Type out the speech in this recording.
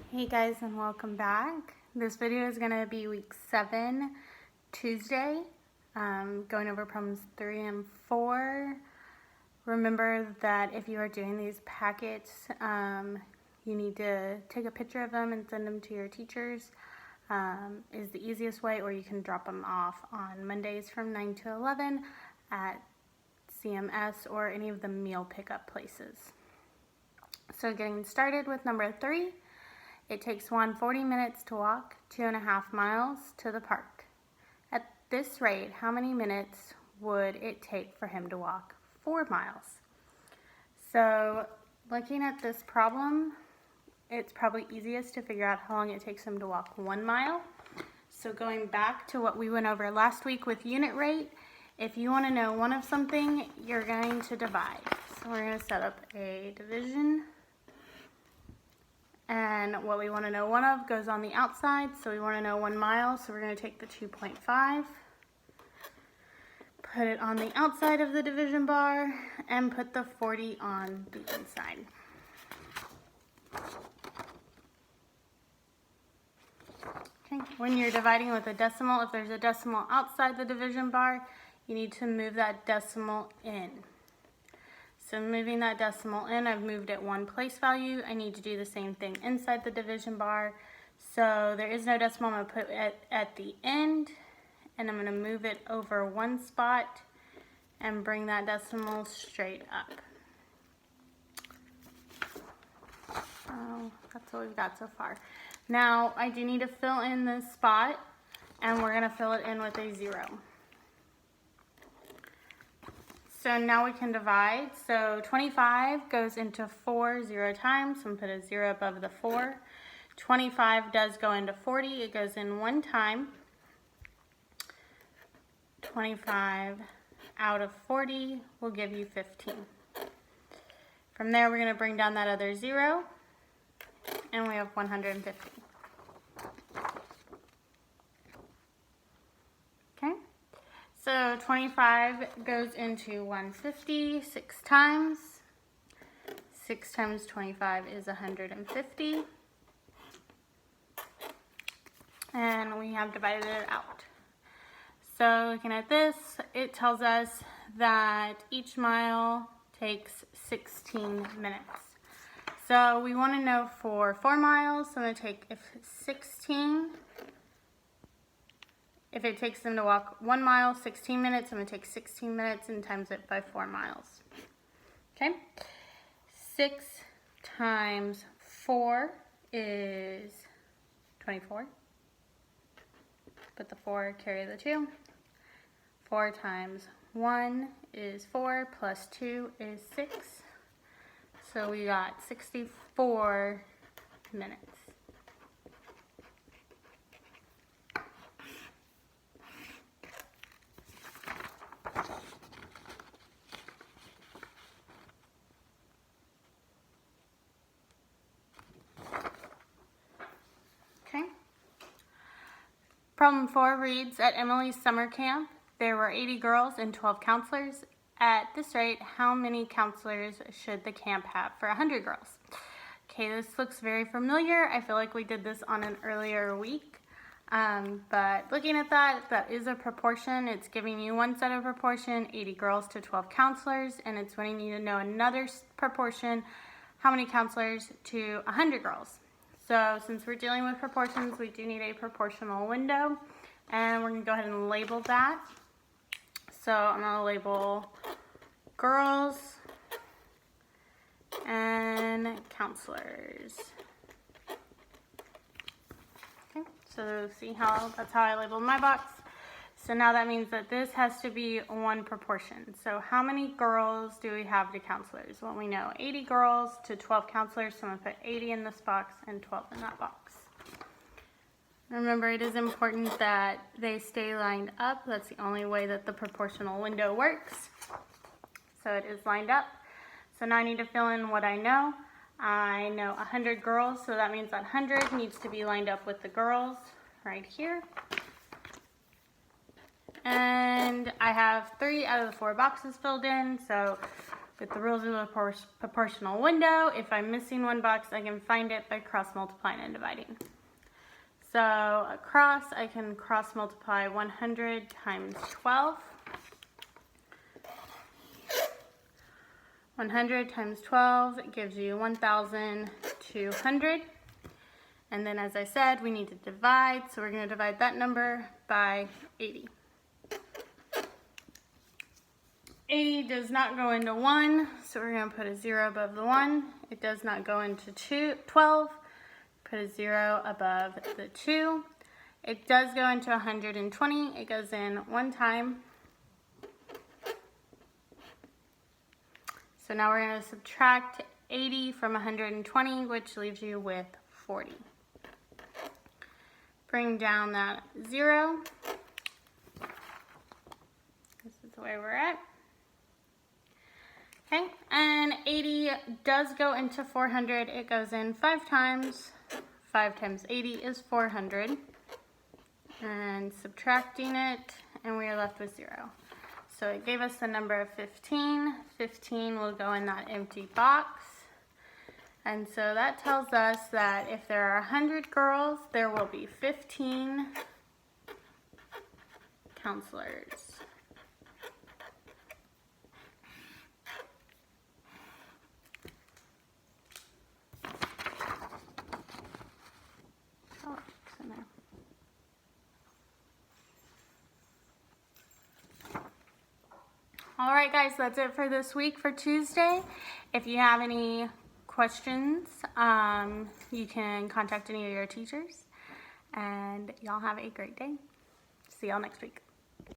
Hey guys, and welcome back. This video is going to be week 7, Tuesday, going over problems 3 and 4. Remember that if you are doing these packets, you need to take a picture of them and send them to your teachers. Is the easiest way, or you can drop them off on Mondays from 9 to 11 at CMS or any of the meal pickup places. So getting started with number 3. It takes one 40 minutes to walk 2.5 miles to the park. At this rate, how many minutes would it take for him to walk 4 miles? So looking at this problem, it's probably easiest to figure out how long it takes him to walk 1 mile. So going back to what we went over last week with unit rate, if you want to know one of something, you're going to divide. So we're going to set up a division. And what we want to know one of goes on the outside, so we want to know 1 mile, so we're going to take the 2.5, put it on the outside of the division bar, and put the 40 on the inside. Okay. When you're dividing with a decimal, if there's a decimal outside the division bar, you need to move that decimal in. So moving that decimal in, I've moved it 1 place value. I need to do the same thing inside the division bar. So there is no decimal. I'm going to put it at the end, and I'm going to move it over 1 spot and bring that decimal straight up. So that's what we've got so far. Now I do need to fill in this spot, and we're going to fill it in with a 0. So now we can divide. So 25 goes into 4 0 times. So I'm going to put a 0 above the 4. 25 does go into 40. It goes in 1 time. 25 out of 40 will give you 15. From there, we're going to bring down that other 0, and we have 150. Okay. So 25 goes into 150 6 times. 6 times 25 is 150. And we have divided it out. So looking at this, it tells us that each mile takes 16 minutes. So we want to know for 4 miles, so I'm going to take if it takes them to walk 1 mile, 16 minutes, I'm going to take 16 minutes and times it by 4 miles. Okay? 6 times 4 is 24. Put the 4, carry the 2. 4 times 1 is 4, plus 2 is 6. So we got 64 minutes. Okay. Problem 4 reads, at Emily's summer camp, there were 80 girls and 12 counselors. At this rate, how many counselors should the camp have for 100 girls? Okay, this looks very familiar. I feel like we did this on an earlier week. But looking at that, that is a proportion. It's giving you one set of proportion, 80 girls to 12 counselors, and it's wanting you to know another proportion, how many counselors to 100 girls. So since we're dealing with proportions, we do need a proportional window, and we're going to go ahead and label that. So I'm going to label girls and counselors. Okay, so see how that's how I labeled my box. So now that means that this has to be one proportion. So how many girls do we have to counselors? Well, we know 80 girls to 12 counselors, so I'm going to put 80 in this box and 12 in that box. Remember, it is important that they stay lined up. That's the only way that the proportional window works. So it is lined up. So now I need to fill in what I know. I know 100 girls, so that means that 100 needs to be lined up with the girls right here. And I have 3 out of the 4 boxes filled in, so with the rules of the proportional window. If I'm missing one box, I can find it by cross multiplying and dividing. So across, I can cross multiply 100 times 12. 100 times 12 gives you 1,200. And then, as I said, we need to divide, so we're going to divide that number by 80. 80 does not go into 1, so we're going to put a 0 above the 1. It does not go into 12, put a 0 above the 2. It does go into 120. It goes in one time. So now we're going to subtract 80 from 120, which leaves you with 40. Bring down that 0. This is the way we're at. Okay, and 80 does go into 400. It goes in 5 times. 5 times 80 is 400. And subtracting it, and we are left with 0. So it gave us the number of 15. 15 will go in that empty box. And so that tells us that if there are 100 girls, there will be 15 counselors. Oh, it's in there. All right, guys, that's it for this week for Tuesday. If you have any questions, you can contact any of your teachers. And y'all have a great day. See y'all next week.